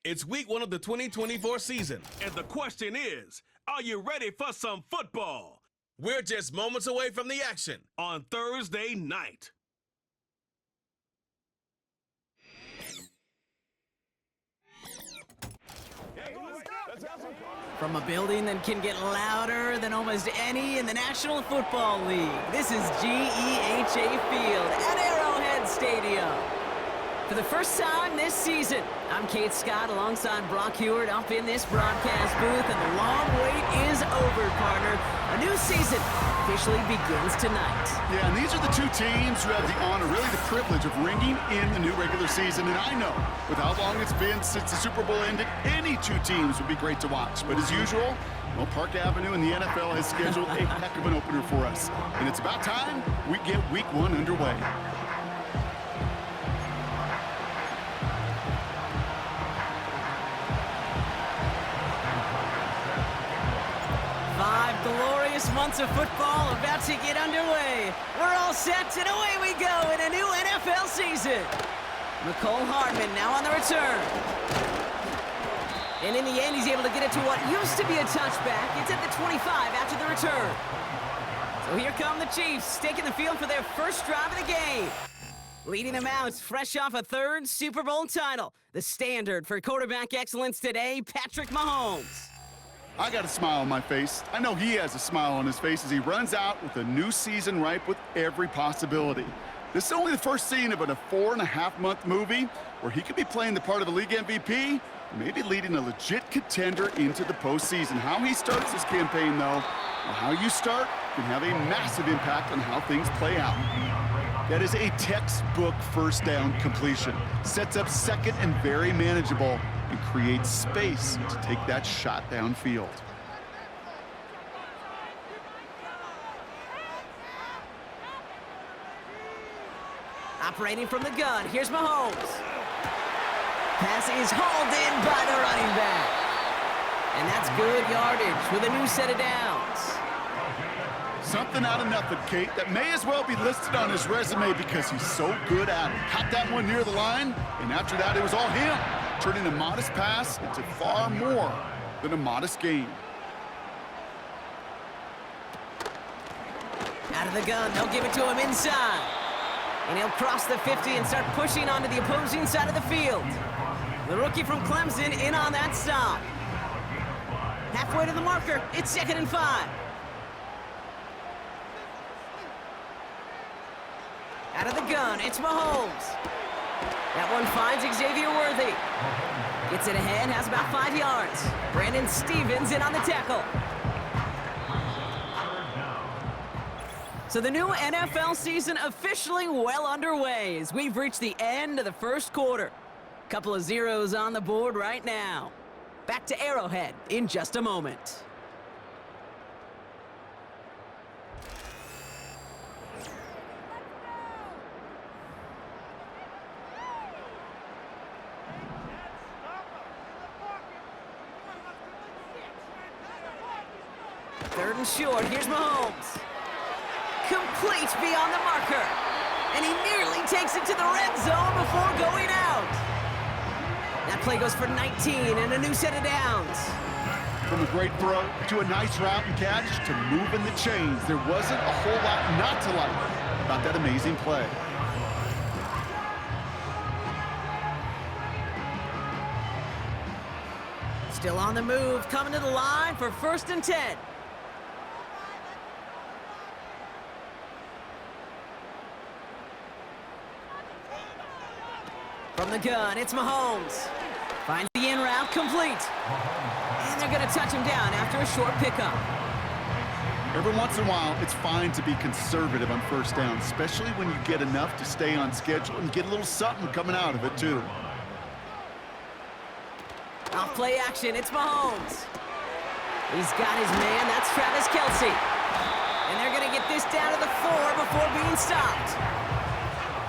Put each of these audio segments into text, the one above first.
It's week 1 of the 2024 season. And the question is, are you ready for some football? We're just moments away from the action On Thursday night. From a building that can get louder than almost any in the National Football League, this is GEHA Field at Arrowhead Stadium. For the first time this season, I'm Kate Scott alongside Brock Hewart up in this broadcast booth, and the long wait is over, partner. A new season officially begins tonight. Yeah, and these are the two teams who have the honor, really the privilege of ringing in the new regular season. And I know, with how long it's been since the Super Bowl ended, any two teams would be great to watch. But as usual, well, Park Avenue and the NFL has scheduled a heck of an opener for us. And it's about time we get Week 1 underway. Glorious months of football about to get underway. We're all set, and away we go in a new NFL season. McCole Hardman now on the return. And in the end, he's able to get it to what used to be a touchback. It's at the 25 after the return. So here come the Chiefs, taking the field for their first drive of the game. Leading them out, fresh off a third Super Bowl title. The standard for quarterback excellence today, Patrick Mahomes. I got a smile on my face. I know he has a smile on his face as he runs out with a new season ripe with every possibility. This is only the first scene of a 4.5-month movie where he could be playing the part of a league MVP, maybe leading a legit contender into the postseason. How he starts this campaign, though, or how you start, can have a massive impact on how things play out. That is a textbook first down completion. Sets up second and very manageable, and creates space to take that shot downfield. Operating from the gun, here's Mahomes. Pass is hauled in by the running back. And that's good yardage with a new set of downs. Something out of nothing, Kate, that may as well be listed on his resume because he's so good at it. Caught that one near the line, and after that, it was all him, turning a modest pass into far more than a modest gain. Out of the gun, they'll give it to him inside. And he'll cross the 50 and start pushing onto the opposing side of the field. The rookie from Clemson in on that stop. Halfway to the marker, it's 2nd and 5. Out of the gun, it's Mahomes. That one finds Xavier Worthy. Gets it ahead, has about 5 yards. Brandon Stevens in on the tackle. So the new NFL season officially well underway as we've reached the end of the first quarter. Couple of zeros on the board right now. Back to Arrowhead in just a moment. Third and short, here's Mahomes. Complete beyond the marker. And he nearly takes it to the red zone before going out. That play goes for 19 and a new set of downs. From a great throw to a nice route and catch to moving the chains, there wasn't a whole lot not to like about that amazing play. Still on the move, coming to the line for 1st and 10. From the gun, it's Mahomes. Finds the in route complete. And they're going to touch him down after a short pickup. Every once in a while, it's fine to be conservative on first down, especially when you get enough to stay on schedule and get a little something coming out of it, too. Off play action, it's Mahomes. He's got his man, that's Travis Kelce. And they're going to get this down to the 4 before being stopped.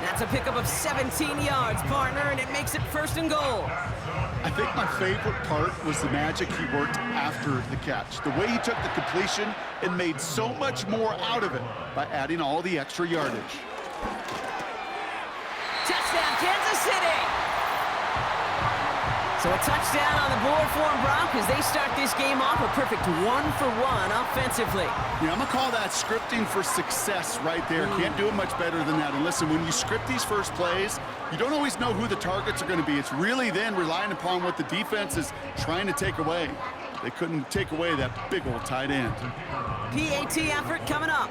That's a pickup of 17 yards, partner, and it makes it 1st and goal. I think my favorite part was the magic he worked after the catch. The way he took the completion and made so much more out of it by adding all the extra yardage. Touchdown, Kansas City! So a touchdown on the board for them, Brock, as they start this game off a perfect 1-for-1 offensively. Yeah, I'm going to call that scripting for success right there. Can't do it much better than that. And listen, when you script these first plays, you don't always know who the targets are going to be. It's really then relying upon what the defense is trying to take away. They couldn't take away that big old tight end. PAT effort coming up.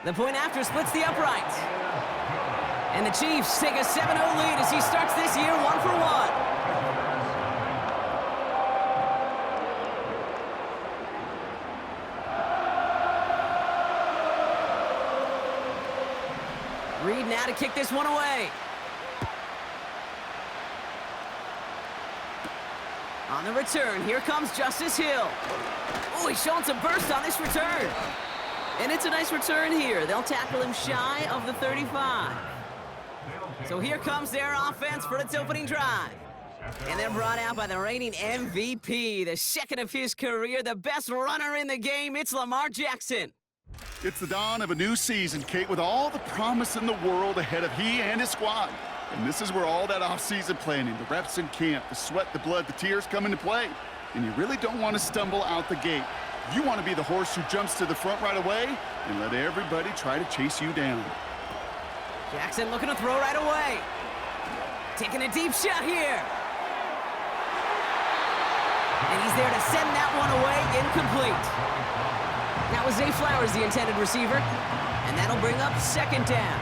The point after splits the uprights. And the Chiefs take a 7-0 lead as he starts this year 1-for-1. Reed now to kick this one away. On the return, here comes Justice Hill. Oh, he's showing some burst on this return. And it's a nice return here. They'll tackle him shy of the 35. So here comes their offense for its opening drive. And they're brought out by the reigning MVP, the second of his career, the best runner in the game. It's Lamar Jackson. It's the dawn of a new season, Kate, with all the promise in the world ahead of he and his squad. And this is where all that off-season planning, the reps in camp, the sweat, the blood, the tears come into play. And you really don't want to stumble out the gate. You want to be the horse who jumps to the front right away and let everybody try to chase you down. Jackson looking to throw right away. Taking a deep shot here. And he's there to send that one away, incomplete. That was Zay Flowers, the intended receiver. And that'll bring up second down.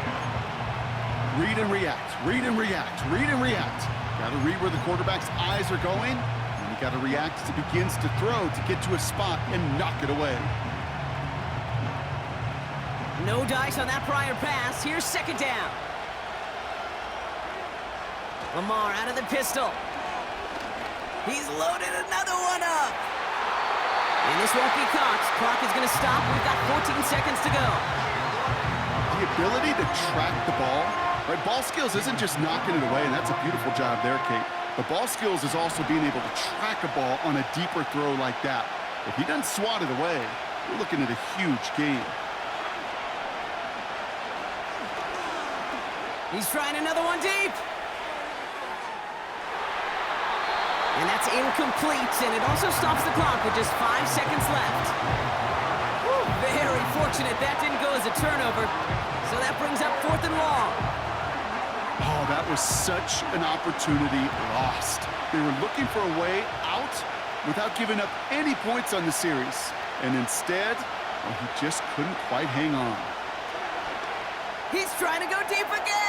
Read and react, read and react, read and react. Got to read where the quarterback's eyes are going, and you got to react as he begins to throw to get to a spot and knock it away. No dice on that prior pass. Here's second down. Lamar out of the pistol. He's loaded another one up. And this won't be caught. Clock is going to stop. We've got 14 seconds to go. The ability to track the ball, right? Ball skills isn't just knocking it away, and that's a beautiful job there, Kate. But ball skills is also being able to track a ball on a deeper throw like that. If he doesn't swat it away, we're looking at a huge game. He's trying another one deep. And that's incomplete, and it also stops the clock with just 5 seconds left. Whew, very fortunate that didn't go as a turnover. So that brings up 4th and long. Oh, that was such an opportunity lost. They were looking for a way out without giving up any points on the series. And instead, well, he just couldn't quite hang on. He's trying to go deep again.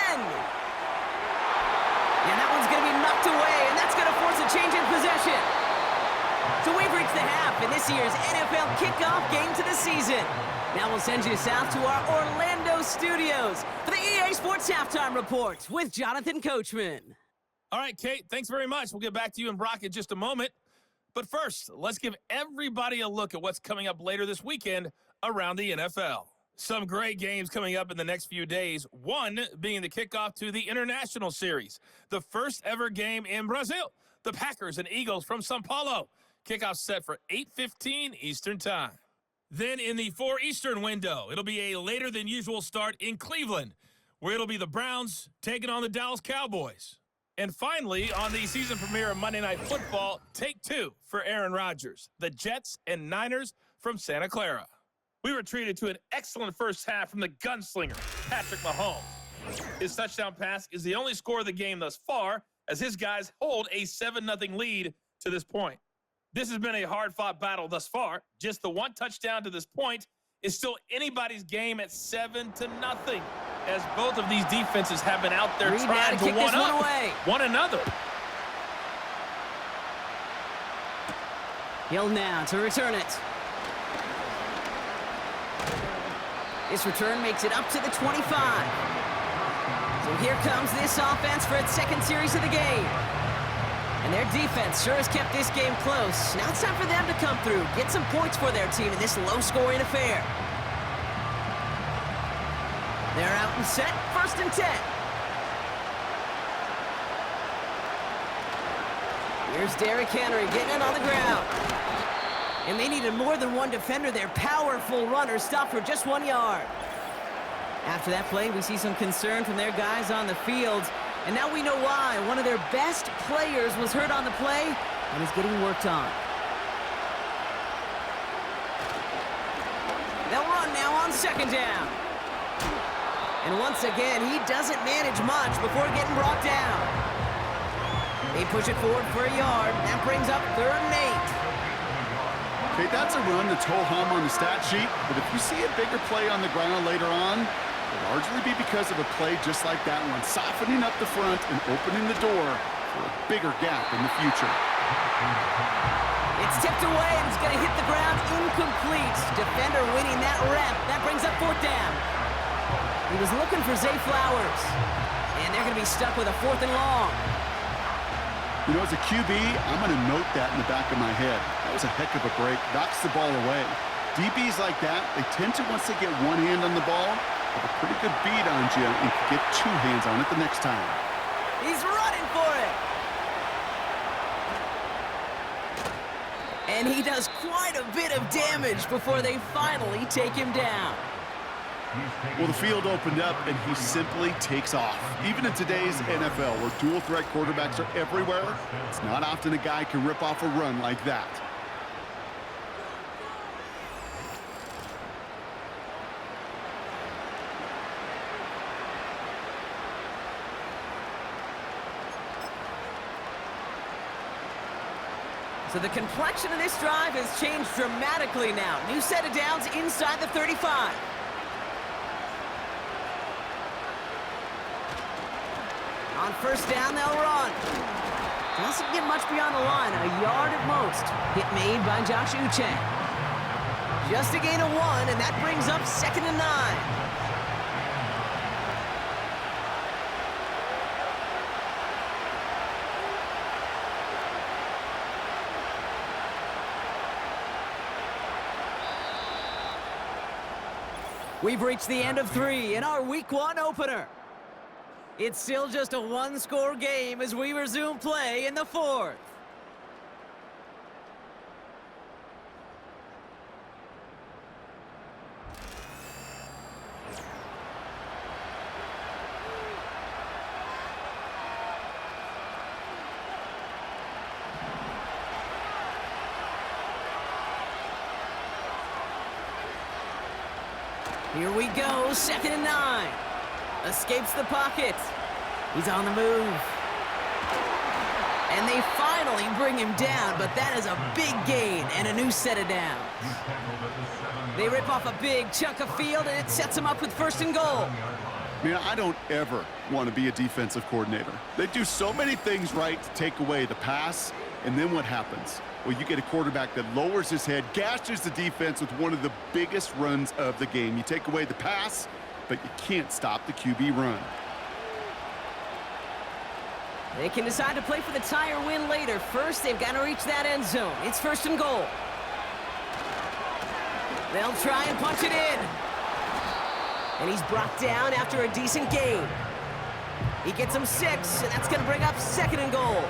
And that one's going to be knocked away, and that's going to force a change in possession. So we've reached the half in this year's NFL kickoff game to the season. Now we'll send you south to our Orlando studios for the EA Sports Halftime Report with Jonathan Coachman. All right, Kate, thanks very much. We'll get back to you and Brock in just a moment. But first, let's give everybody a look at what's coming up later this weekend around the NFL. Some great games coming up in the next few days, one being the kickoff to the International Series, the first ever game in Brazil. The Packers and Eagles from São Paulo. Kickoff set for 8:15 Eastern Time. Then in the 4 Eastern window, it'll be a later than usual start in Cleveland, where it'll be the Browns taking on the Dallas Cowboys. And finally, on the season premiere of Monday Night Football, take 2 for Aaron Rodgers, the Jets and Niners from Santa Clara. We were treated to an excellent first half from the gunslinger, Patrick Mahomes. His touchdown pass is the only score of the game thus far, as his guys hold a 7-0 lead to this point. This has been a hard-fought battle thus far. Just the one touchdown to this point is still anybody's game at 7-0, as both of these defenses have been out there trying to one-up one another. Hill now to return it. This return makes it up to the 25. So here comes this offense for its second series of the game. And their defense sure has kept this game close. Now it's time for them to come through, get some points for their team in this low-scoring affair. They're out and set, 1st and 10. Here's Derrick Henry getting it on the ground. And they needed more than one defender. Their powerful runner stopped for just 1 yard. After that play, we see some concern from their guys on the field. And now we know why. One of their best players was hurt on the play and is getting worked on. They'll run now on second down. And once again, he doesn't manage much before getting brought down. They push it forward for a yard. That brings up 3rd and 8. Okay, that's a run that's ho-hum on the stat sheet, but if you see a bigger play on the ground later on, it'll largely be because of a play just like that one, softening up the front and opening the door for a bigger gap in the future. It's tipped away and it's going to hit the ground incomplete. Defender winning that rep. That brings up 4th down. He was looking for Zay Flowers, and they're going to be stuck with a 4th and long. You know, as a QB, I'm going to note that in the back of my head. That was a heck of a break. Knocks the ball away. DBs like that, they tend to, once they get one hand on the ball, have a pretty good beat on you and can get 2 hands on it the next time. He's running for it. And he does quite a bit of damage before they finally take him down. Well, the field opened up, and he simply takes off. Even in today's NFL, where dual-threat quarterbacks are everywhere, it's not often a guy can rip off a run like that. So the complexion of this drive has changed dramatically now. New set of downs inside the 35. On first down, they'll run. Doesn't get much beyond the line, a yard at most. Hit made by Josh Uche. Just a gain of 1, and that brings up 2nd and 9. We've reached the end of 3 in our Week 1 opener. It's still just a 1-score game as we resume play in the 4th. Here we go, 2nd and 9. Escapes the pocket. He's on the move. And they finally bring him down, but that is a big gain and a new set of downs. They rip off a big chunk of field, and it sets them up with 1st and goal. Man, I don't ever want to be a defensive coordinator. They do so many things right to take away the pass, and then what happens? Well, you get a quarterback that lowers his head, gashes the defense with one of the biggest runs of the game. You take away the pass, but you can't stop the QB run. They can decide to play for the tie or win later. First, they've got to reach that end zone. It's 1st and goal. They'll try and punch it in. And he's brought down after a decent gain. He gets him 6, and that's going to bring up 2nd and goal.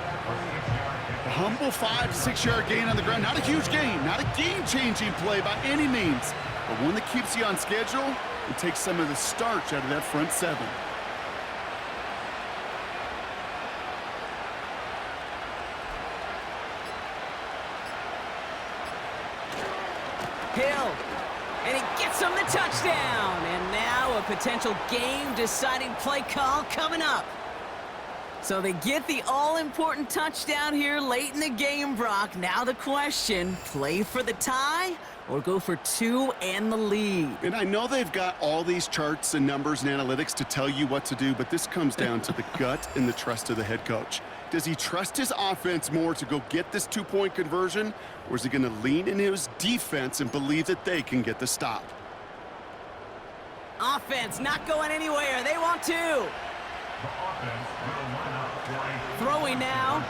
A humble 5 to 6 yard gain on the ground. Not a huge gain, not a game-changing play by any means, but one that keeps you on schedule and takes some of the starch out of that front 7. Hill, and he gets him the touchdown. And now a potential game-deciding play call coming up. So they get the all-important touchdown here late in the game, Brock. Now the question, play for the tie or go for 2 and the lead? And I know they've got all these charts and numbers and analytics to tell you what to do, but this comes down to the gut and the trust of the head coach. Does he trust his offense more to go get this 2-point conversion, or is he going to lean in his defense and believe that they can get the stop? Offense not going anywhere. They want 2. Throwing now.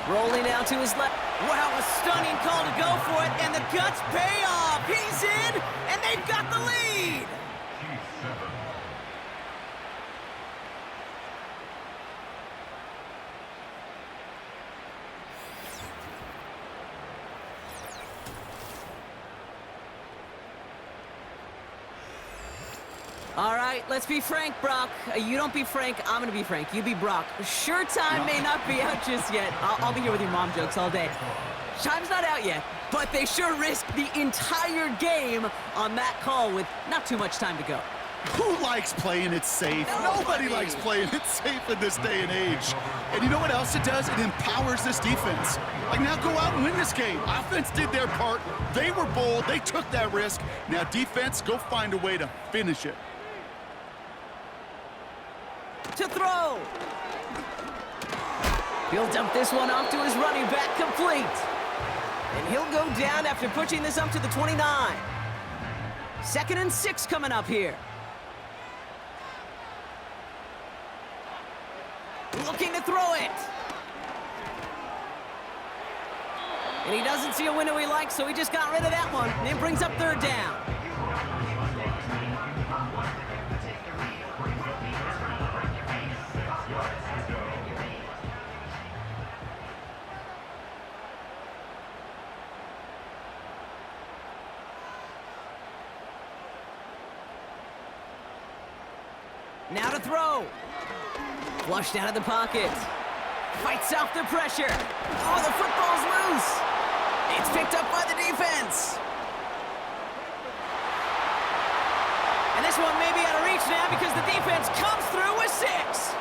Rolling out to his left. Wow, a stunning call to go for it, and the guts pay off. He's in, and they've got the lead. All right, let's be frank, Brock. You don't be Frank, I'm going to be Frank. You be Brock. Sure, time may not be out just yet. I'll be here with your mom jokes all day. Time's not out yet, but they sure risked the entire game on that call with not too much time to go. Who likes playing it safe? Nobody likes playing it safe in this day and age. And you know what else it does? It empowers this defense. Like, now go out and win this game. Offense did their part. They were bold. They took that risk. Now defense, go find a way to finish it. To throw. He'll dump this one off to his running back, complete. And he'll go down after pushing this up to the 29. 2nd and 6 coming up here. Looking to throw it. And he doesn't see a window he likes, so he just got rid of that one. And it brings up 3rd down. Now to throw. Flushed out of the pocket. Fights off the pressure. Oh, the football's loose. It's picked up by the defense. And this one may be out of reach now because the defense comes through with 6.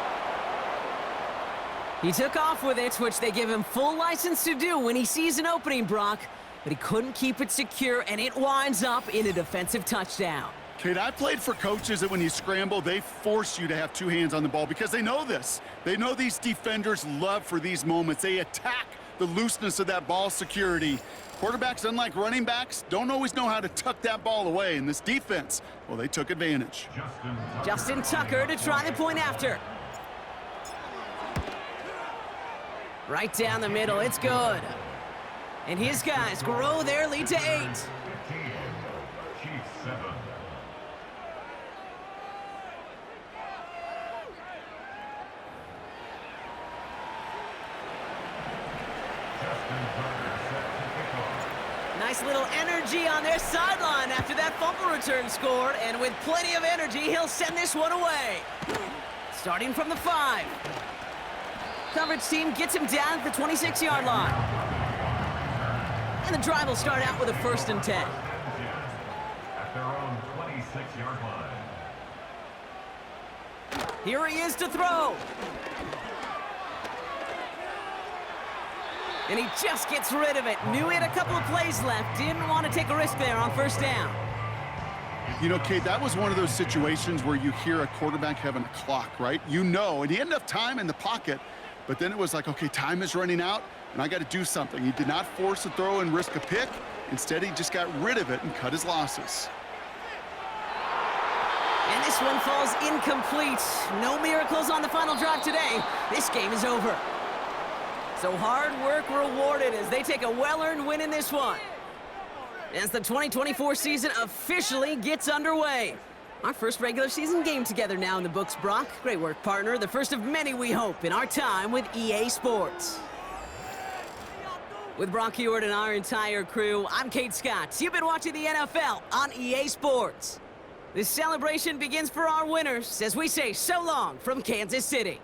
He took off with it, which they give him full license to do when he sees an opening, Brock. But he couldn't keep it secure, and it winds up in a defensive touchdown. Kate, I played for coaches that when you scramble, they force you to have 2 hands on the ball because they know this. They know these defenders love for these moments. They attack the looseness of that ball security. Quarterbacks, unlike running backs, don't always know how to tuck that ball away. And this defense, well, they took advantage. Justin Tucker to try the point after. Right down the middle, it's good. And his guys grow their lead to 8. Nice little energy on their sideline after that fumble return scored, and with plenty of energy, he'll send this one away. Starting from the 5. Coverage team gets him down at the 26-yard line. And the drive will start out with a 1st and 10. At their own 26-yard line. Here he is to throw. And he just gets rid of it. Knew he had a couple of plays left. Didn't want to take a risk there on 1st down. You know, Kate, that was one of those situations where you hear a quarterback having a clock, right? You know, and he had enough time in the pocket, but then it was like, okay, time is running out, and I got to do something. He did not force a throw and risk a pick. Instead, he just got rid of it and cut his losses. And this one falls incomplete. No miracles on the final drive today. This game is over. So hard work rewarded as they take a well-earned win in this one. As the 2024 season officially gets underway. Our first regular season game together now in the books, Brock. Great work, partner. The first of many, we hope, in our time with EA Sports. With Brock Heward and our entire crew, I'm Kate Scott. You've been watching the NFL on EA Sports. This celebration begins for our winners as we say so long from Kansas City.